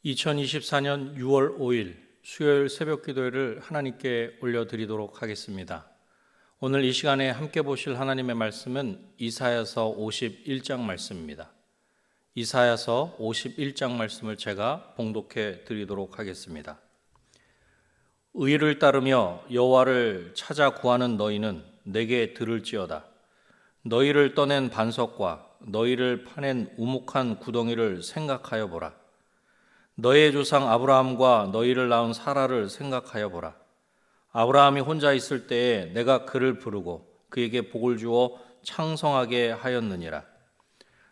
2024년 6월 5일 수요일 새벽 기도회를 하나님께 올려드리도록 하겠습니다. 오늘 이 시간에 함께 보실 하나님의 말씀은 이사야서 51장 말씀입니다. 이사야서 51장 말씀을 제가 봉독해 드리도록 하겠습니다. 의를 따르며 여호와를 찾아 구하는 너희는 내게 들을지어다. 너희를 떠낸 반석과 너희를 파낸 우묵한 구덩이를 생각하여 보라. 너의 조상 아브라함과 너희를 낳은 사라를 생각하여 보라. 아브라함이 혼자 있을 때에 내가 그를 부르고 그에게 복을 주어 창성하게 하였느니라.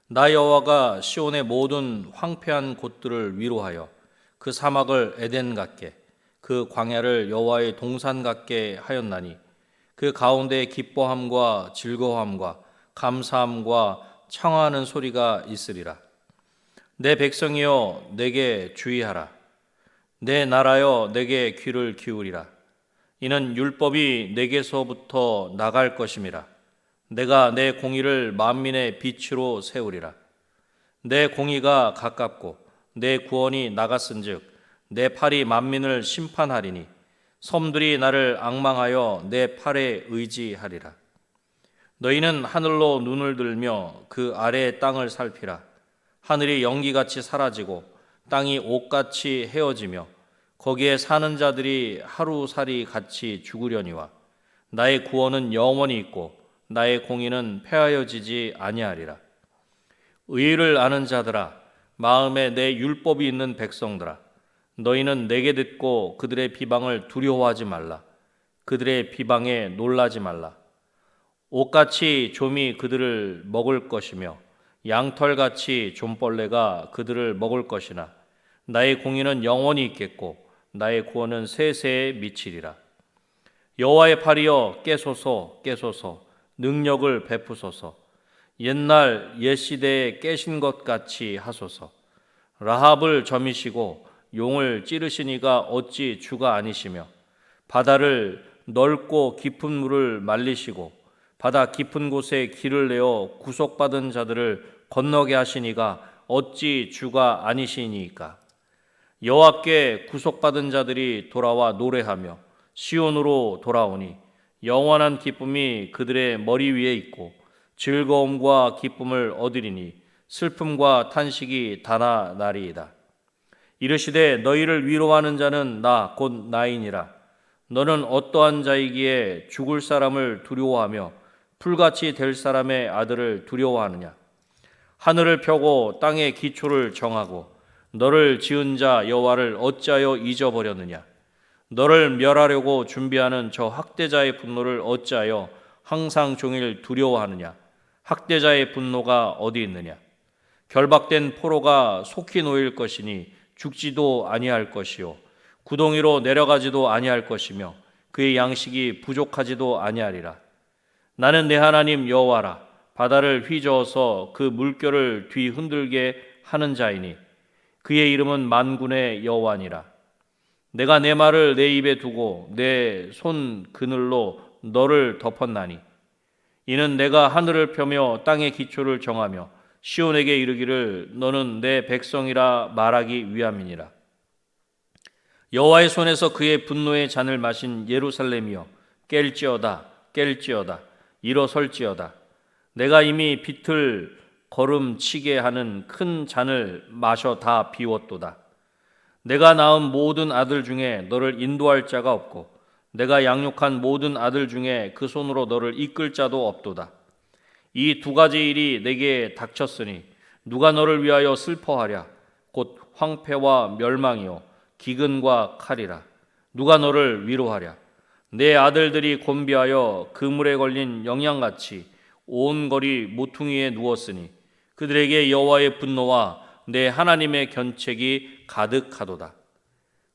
나 여호와가 시온의 모든 황폐한 곳들을 위로하여 그 사막을 에덴 같게 그 광야를 여호와의 동산 같게 하였나니 그 가운데 기뻐함과 즐거움과 감사함과 청하는 소리가 있으리라. 내 백성이여 내게 주의하라. 내 나라여 내게 귀를 기울이라. 이는 율법이 내게서부터 나갈 것임이라. 내가 내 공의를 만민의 빛으로 세우리라. 내 공의가 가깝고 내 구원이 나갔은즉 내 팔이 만민을 심판하리니 섬들이 나를 앙망하여 내 팔에 의지하리라. 너희는 하늘로 눈을 들며 그 아래의 땅을 살피라. 하늘이 연기같이 사라지고 땅이 옷같이 헤어지며 거기에 사는 자들이 하루살이 같이 죽으려니와 나의 구원은 영원히 있고 나의 공의는 폐하여지지 아니하리라. 의를 아는 자들아, 마음에 내 율법이 있는 백성들아, 너희는 내게 듣고 그들의 비방을 두려워하지 말라. 그들의 비방에 놀라지 말라. 옷같이 좀이 그들을 먹을 것이며 양털같이 좀벌레가 그들을 먹을 것이나 나의 공의는 영원히 있겠고 나의 구원은 세세에 미치리라. 여호와의 팔이여 깨소서 깨소서 능력을 베푸소서. 옛날 옛시대에 깨신 것 같이 하소서. 라합을 점이시고 용을 찌르시니가 어찌 주가 아니시며 바다를 넓고 깊은 물을 말리시고 바다 깊은 곳에 길을 내어 구속받은 자들을 건너게 하시니가 어찌 주가 아니시니까. 여호와께 구속받은 자들이 돌아와 노래하며 시온으로 돌아오니 영원한 기쁨이 그들의 머리 위에 있고 즐거움과 기쁨을 얻으리니 슬픔과 탄식이 다나 나리이다. 이르시되 너희를 위로하는 자는 나 곧 나이니라. 너는 어떠한 자이기에 죽을 사람을 두려워하며 풀같이 될 사람의 아들을 두려워하느냐. 하늘을 펴고 땅의 기초를 정하고 너를 지은 자 여호와를 어찌하여 잊어버렸느냐. 너를 멸하려고 준비하는 저 학대자의 분노를 어찌하여 항상 종일 두려워하느냐. 학대자의 분노가 어디 있느냐. 결박된 포로가 속히 놓일 것이니 죽지도 아니할 것이요 구덩이로 내려가지도 아니할 것이며 그의 양식이 부족하지도 아니하리라. 나는 내 하나님 여호와라. 바다를 휘저어서 그 물결을 뒤흔들게 하는 자이니 그의 이름은 만군의 여호와니라. 내가 내 말을 내 입에 두고 내 손 그늘로 너를 덮었나니 이는 내가 하늘을 펴며 땅의 기초를 정하며 시온에게 이르기를 너는 내 백성이라 말하기 위함이니라. 여호와의 손에서 그의 분노의 잔을 마신 예루살렘이여 깰지어다 깰지어다 일어설지어다. 내가 이미 빛을 걸음치게 하는 큰 잔을 마셔 다 비웠도다. 내가 낳은 모든 아들 중에 너를 인도할 자가 없고 내가 양육한 모든 아들 중에 그 손으로 너를 이끌 자도 없도다. 이 두 가지 일이 내게 닥쳤으니 누가 너를 위하여 슬퍼하랴. 곧 황폐와 멸망이요 기근과 칼이라. 누가 너를 위로하랴. 내 아들들이 곤비하여 그물에 걸린 영양같이 온 거리 모퉁이에 누웠으니 그들에게 여호와의 분노와 내 하나님의 견책이 가득하도다.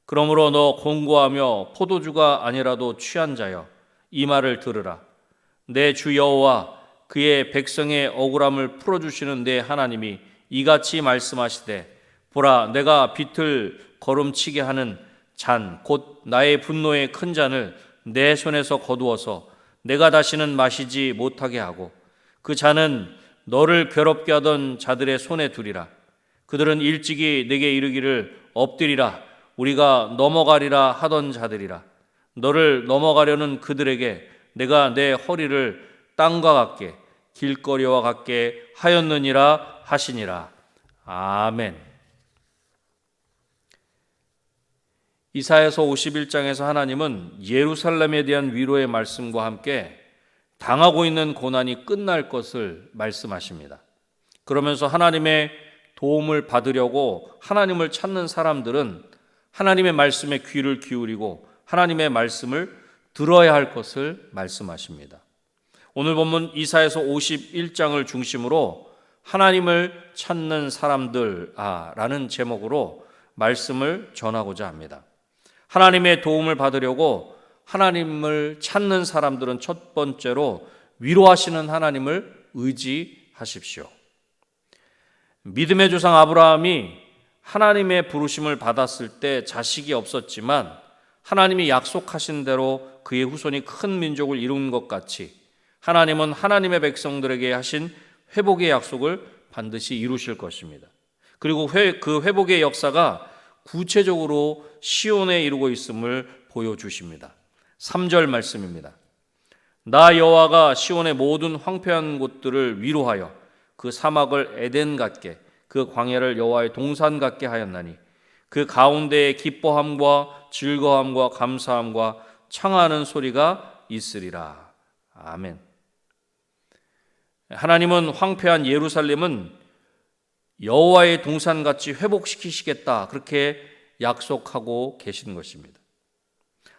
그러므로 너 곤고하며 포도주가 아니라도 취한 자여 이 말을 들으라. 내 주 여호와 그의 백성의 억울함을 풀어주시는 내 하나님이 이같이 말씀하시되 보라 내가 빛을 걸음치게 하는 잔 곧 나의 분노의 큰 잔을 내 손에서 거두어서 내가 다시는 마시지 못하게 하고 그 잔은 너를 괴롭게 하던 자들의 손에 두리라. 그들은 일찍이 내게 이르기를 엎드리라 우리가 넘어가리라 하던 자들이라. 너를 넘어가려는 그들에게 내가 내 허리를 땅과 같게 길거리와 같게 하였느니라 하시니라. 아멘. 이사야서 51장에서 하나님은 예루살렘에 대한 위로의 말씀과 함께 당하고 있는 고난이 끝날 것을 말씀하십니다. 그러면서 하나님의 도움을 받으려고 하나님을 찾는 사람들은 하나님의 말씀에 귀를 기울이고 하나님의 말씀을 들어야 할 것을 말씀하십니다. 오늘 본문 이사야서 51장을 중심으로 하나님을 찾는 사람들라는 제목으로 말씀을 전하고자 합니다. 하나님의 도움을 받으려고 하나님을 찾는 사람들은 첫 번째로 위로하시는 하나님을 의지하십시오. 믿음의 조상 아브라함이 하나님의 부르심을 받았을 때 자식이 없었지만 하나님이 약속하신 대로 그의 후손이 큰 민족을 이룬 것 같이 하나님은 하나님의 백성들에게 하신 회복의 약속을 반드시 이루실 것입니다. 그리고 그 회복의 역사가 구체적으로 시온에 이루고 있음을 보여주십니다. 3절 말씀입니다. 나 여호와가 시온의 모든 황폐한 곳들을 위로하여 그 사막을 에덴 같게 그 광야를 여호와의 동산 같게 하였나니 그 가운데에 기뻐함과 즐거움과 감사함과 청하는 소리가 있으리라. 아멘. 하나님은 황폐한 예루살렘은 여호와의 동산같이 회복시키시겠다 그렇게 약속하고 계신 것입니다.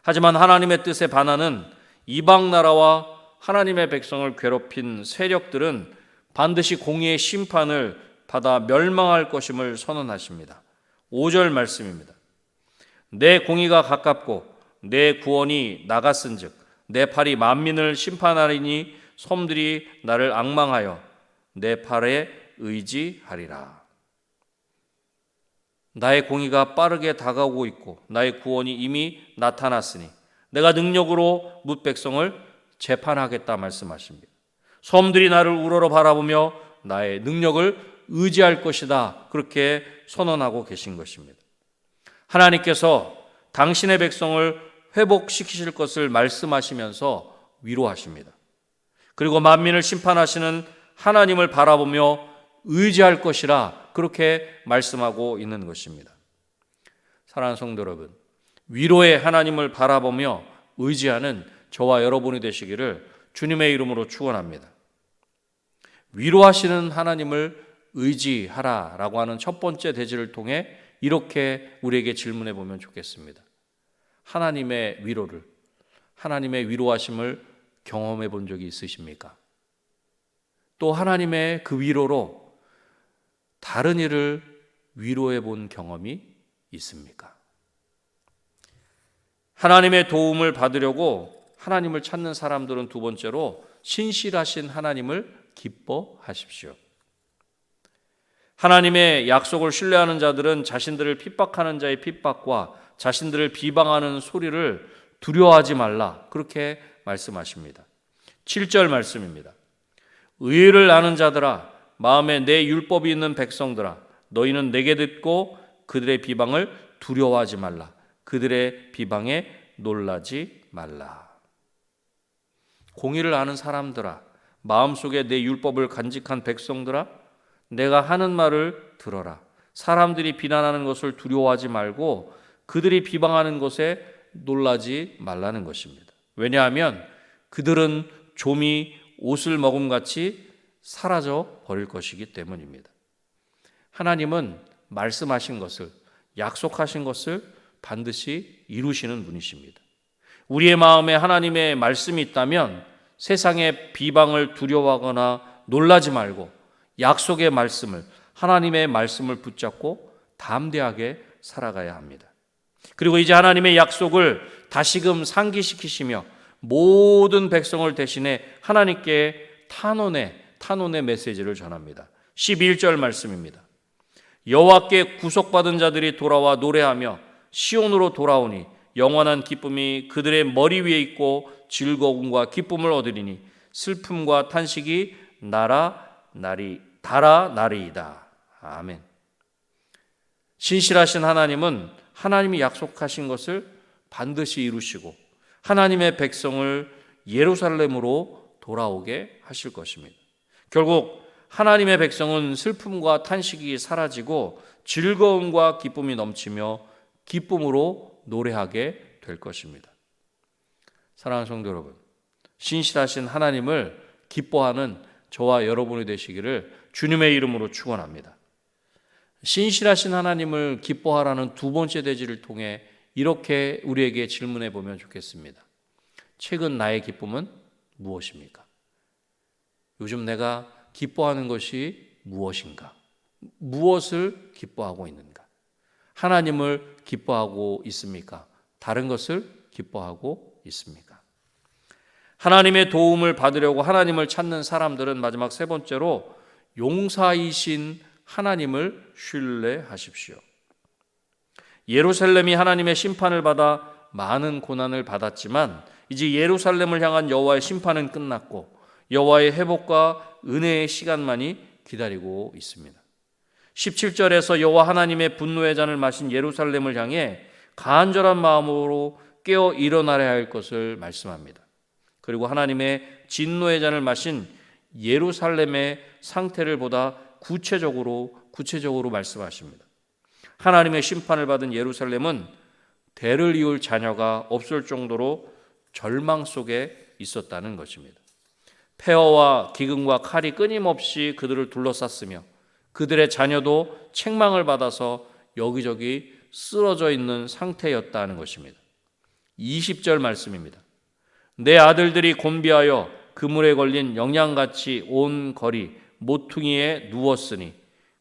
하지만 하나님의 뜻에 반하는 이방 나라와 하나님의 백성을 괴롭힌 세력들은 반드시 공의의 심판을 받아 멸망할 것임을 선언하십니다. 5절 말씀입니다. 내 공의가 가깝고 내 구원이 나갔은즉 내 팔이 만민을 심판하리니 섬들이 나를 앙망하여 내 팔에 의지하리라. 나의 공의가 빠르게 다가오고 있고 나의 구원이 이미 나타났으니 내가 능력으로 뭇 백성을 재판하겠다 말씀하십니다. 섬들이 나를 우러러 바라보며 나의 능력을 의지할 것이다 그렇게 선언하고 계신 것입니다. 하나님께서 당신의 백성을 회복시키실 것을 말씀하시면서 위로하십니다. 그리고 만민을 심판하시는 하나님을 바라보며 의지할 것이라 그렇게 말씀하고 있는 것입니다. 사랑하는 성도 여러분, 위로의 하나님을 바라보며 의지하는 저와 여러분이 되시기를 주님의 이름으로 축원합니다. 위로하시는 하나님을 의지하라라고 하는 첫 번째 대지를 통해 이렇게 우리에게 질문해 보면 좋겠습니다. 하나님의 위로를, 하나님의 위로하심을 경험해 본 적이 있으십니까? 또 하나님의 그 위로로 다른 이를 위로해 본 경험이 있습니까? 하나님의 도움을 받으려고 하나님을 찾는 사람들은 두 번째로 신실하신 하나님을 기뻐하십시오. 하나님의 약속을 신뢰하는 자들은 자신들을 핍박하는 자의 핍박과 자신들을 비방하는 소리를 두려워하지 말라 그렇게 말씀하십니다. 7절 말씀입니다. 의를 아는 자들아 마음에 내 율법이 있는 백성들아 너희는 내게 듣고 그들의 비방을 두려워하지 말라. 그들의 비방에 놀라지 말라. 공의를 아는 사람들아 마음속에 내 율법을 간직한 백성들아 내가 하는 말을 들어라. 사람들이 비난하는 것을 두려워하지 말고 그들이 비방하는 것에 놀라지 말라는 것입니다. 왜냐하면 그들은 좀이 옷을 먹음같이 사라져 버릴 것이기 때문입니다. 하나님은 말씀하신 것을, 약속하신 것을 반드시 이루시는 분이십니다. 우리의 마음에 하나님의 말씀이 있다면 세상의 비방을 두려워하거나 놀라지 말고 약속의 말씀을, 하나님의 말씀을 붙잡고 담대하게 살아가야 합니다. 그리고 이제 하나님의 약속을 다시금 상기시키시며 모든 백성을 대신해 하나님께 탄원의 메시지를 전합니다. 11절 말씀입니다. 여호와께 구속받은 자들이 돌아와 노래하며 시온으로 돌아오니 영원한 기쁨이 그들의 머리 위에 있고 즐거움과 기쁨을 얻으리니 슬픔과 탄식이 달아 나리이다. 아멘. 신실하신 하나님은 하나님이 약속하신 것을 반드시 이루시고 하나님의 백성을 예루살렘으로 돌아오게 하실 것입니다. 결국 하나님의 백성은 슬픔과 탄식이 사라지고 즐거움과 기쁨이 넘치며 기쁨으로 노래하게 될 것입니다. 사랑하는 성도 여러분, 신실하신 하나님을 기뻐하는 저와 여러분이 되시기를 주님의 이름으로 축원합니다. 신실하신 하나님을 기뻐하라는 두 번째 대지를 통해 이렇게 우리에게 질문해 보면 좋겠습니다. 최근 나의 기쁨은 무엇입니까? 요즘 내가 기뻐하는 것이 무엇인가? 무엇을 기뻐하고 있는가? 하나님을 기뻐하고 있습니까? 다른 것을 기뻐하고 있습니까? 하나님의 도움을 받으려고 하나님을 찾는 사람들은 마지막 세 번째로 용사이신 하나님을 신뢰하십시오. 예루살렘이 하나님의 심판을 받아 많은 고난을 받았지만 이제 예루살렘을 향한 여호와의 심판은 끝났고 여호와의 회복과 은혜의 시간만이 기다리고 있습니다. 17절에서 여호와 하나님의 분노의 잔을 마신 예루살렘을 향해 간절한 마음으로 깨어 일어나야 할 것을 말씀합니다. 그리고 하나님의 진노의 잔을 마신 예루살렘의 상태를 보다 구체적으로 말씀하십니다. 하나님의 심판을 받은 예루살렘은 대를 이을 자녀가 없을 정도로 절망 속에 있었다는 것입니다. 폐허와 기근과 칼이 끊임없이 그들을 둘러쌌으며 그들의 자녀도 책망을 받아서 여기저기 쓰러져 있는 상태였다는 것입니다. 20절 말씀입니다. 내 아들들이 곤비하여 그물에 걸린 영양같이 온 거리 모퉁이에 누웠으니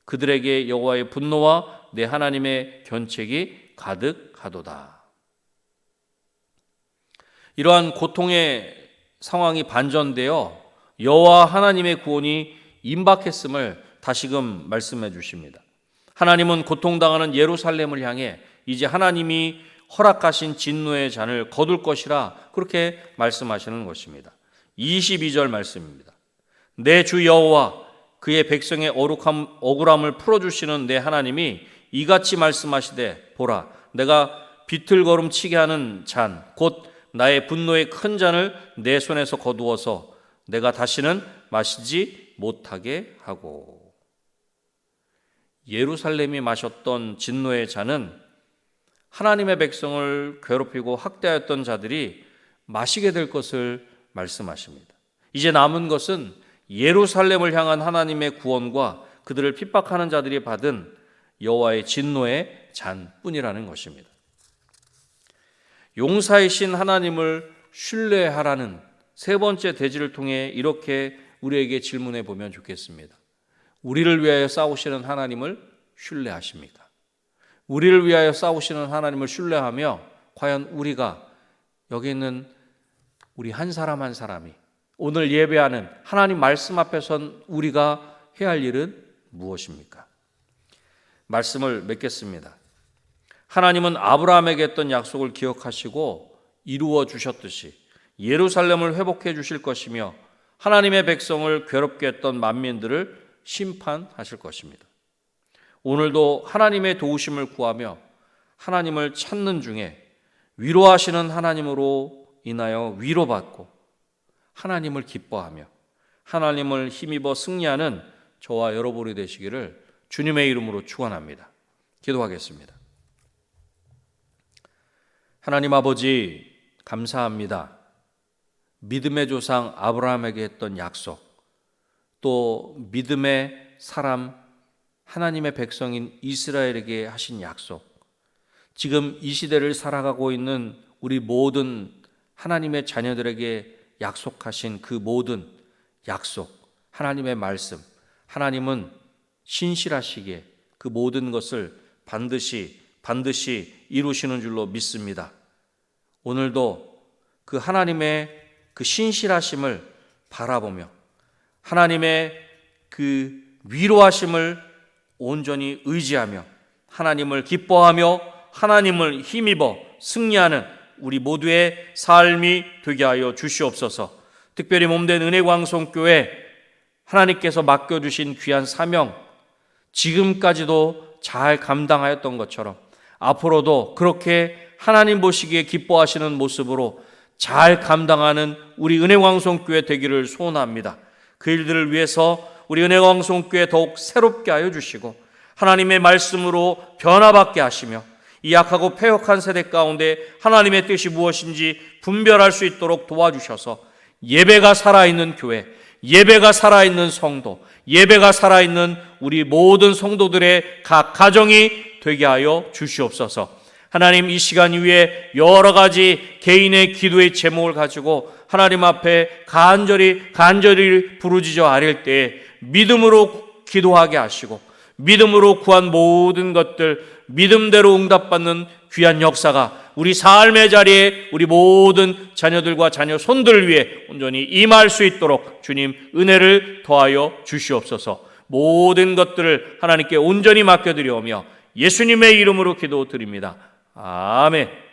그들에게 여호와의 분노와 내 하나님의 견책이 가득하도다. 이러한 고통의 상황이 반전되어 여호와 하나님의 구원이 임박했음을 다시금 말씀해 주십니다. 하나님은 고통당하는 예루살렘을 향해 이제 하나님이 허락하신 진노의 잔을 거둘 것이라 그렇게 말씀하시는 것입니다. 22절 말씀입니다. 내 주 여호와 그의 백성의 억울함을 풀어주시는 내 하나님이 이같이 말씀하시되 보라 내가 비틀거름 치게 하는 잔 곧 나의 분노의 큰 잔을 내 손에서 거두어서 내가 다시는 마시지 못하게 하고. 예루살렘이 마셨던 진노의 잔은 하나님의 백성을 괴롭히고 학대하였던 자들이 마시게 될 것을 말씀하십니다. 이제 남은 것은 예루살렘을 향한 하나님의 구원과 그들을 핍박하는 자들이 받은 여호와의 진노의 잔뿐이라는 것입니다. 용사이신 하나님을 신뢰하라는 세 번째 대지를 통해 이렇게 우리에게 질문해 보면 좋겠습니다. 우리를 위하여 싸우시는 하나님을 신뢰하십니까? 우리를 위하여 싸우시는 하나님을 신뢰하며 과연 우리가 여기 있는 우리 한 사람 한 사람이 오늘 예배하는 하나님 말씀 앞에 선 우리가 해야 할 일은 무엇입니까? 말씀을 맺겠습니다. 하나님은 아브라함에게 했던 약속을 기억하시고 이루어 주셨듯이 예루살렘을 회복해 주실 것이며 하나님의 백성을 괴롭게 했던 만민들을 심판하실 것입니다. 오늘도 하나님의 도우심을 구하며 하나님을 찾는 중에 위로하시는 하나님으로 인하여 위로받고 하나님을 기뻐하며 하나님을 힘입어 승리하는 저와 여러분이 되시기를 주님의 이름으로 축원합니다. 기도하겠습니다. 하나님 아버지 감사합니다. 믿음의 조상 아브라함에게 했던 약속, 또 믿음의 사람 하나님의 백성인 이스라엘에게 하신 약속, 지금 이 시대를 살아가고 있는 우리 모든 하나님의 자녀들에게 약속하신 그 모든 약속, 하나님의 말씀, 하나님은 신실하시기에 그 모든 것을 반드시 이루시는 줄로 믿습니다. 오늘도 그 하나님의 그 신실하심을 바라보며 하나님의 그 위로하심을 온전히 의지하며 하나님을 기뻐하며 하나님을 힘입어 승리하는 우리 모두의 삶이 되게 하여 주시옵소서. 특별히 몸된 은혜광송교회 하나님께서 맡겨주신 귀한 사명, 지금까지도 잘 감당하였던 것처럼 앞으로도 그렇게 하나님 보시기에 기뻐하시는 모습으로 잘 감당하는 우리 은혜광송교회 되기를 소원합니다. 그 일들을 위해서 우리 은혜광송교회 더욱 새롭게 하여 주시고 하나님의 말씀으로 변화받게 하시며 이 약하고 패역한 세대 가운데 하나님의 뜻이 무엇인지 분별할 수 있도록 도와주셔서 예배가 살아있는 교회, 예배가 살아있는 성도, 예배가 살아있는 우리 모든 성도들의 각 가정이 되게 하여 주시옵소서. 하나님, 이 시간 이후에 여러 가지 개인의 기도의 제목을 가지고 하나님 앞에 간절히 부르짖어 아릴 때에 믿음으로 기도하게 하시고 믿음으로 구한 모든 것들 믿음대로 응답받는 귀한 역사가 우리 삶의 자리에 우리 모든 자녀들과 자녀 손들 위에 온전히 임할 수 있도록 주님 은혜를 더하여 주시옵소서. 모든 것들을 하나님께 온전히 맡겨드리오며 예수님의 이름으로 기도드립니다. 아멘.